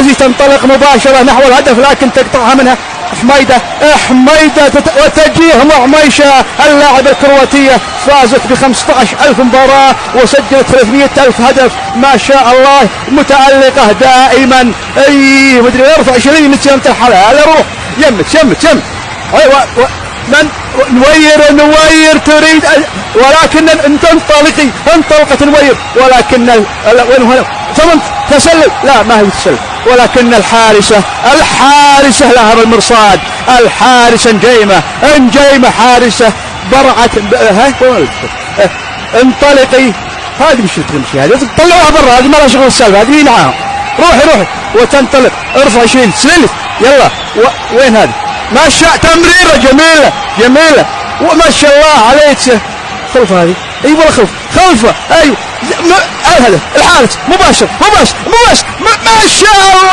الغازي تنطلق مباشرة نحو الهدف لكن تقطعها منها حميدة وتجيه معميشة اللاعب الكرواتية. فازت ب15,000 مباراة وسجلت 300,000 هدف. ما شاء الله متألقة دائما. اي مدري ارفع 20 متر الحلقة. هلا روح يمت ايوه من نوير تريد ولكن انطلقت نوير ولكن وين هنا ثمن تسلل. لا ما هي تسلل ولكن الحارسة لها بالمرصاد. الحارسة انجيمة حارسة برعت انطلقي. هذه مش تمشي هذه طلعوها برا. هذه ما لها شغل السالفة. هذه معاها. روحي وتنطلق. ارفع 20 سللت يلا. وين هذه ما شاء تمريرة جميلة وما شاء الله عليك. خلفة هذه اي والله خلفة ايوه الهدف الحارس مباشر ما شاء الله.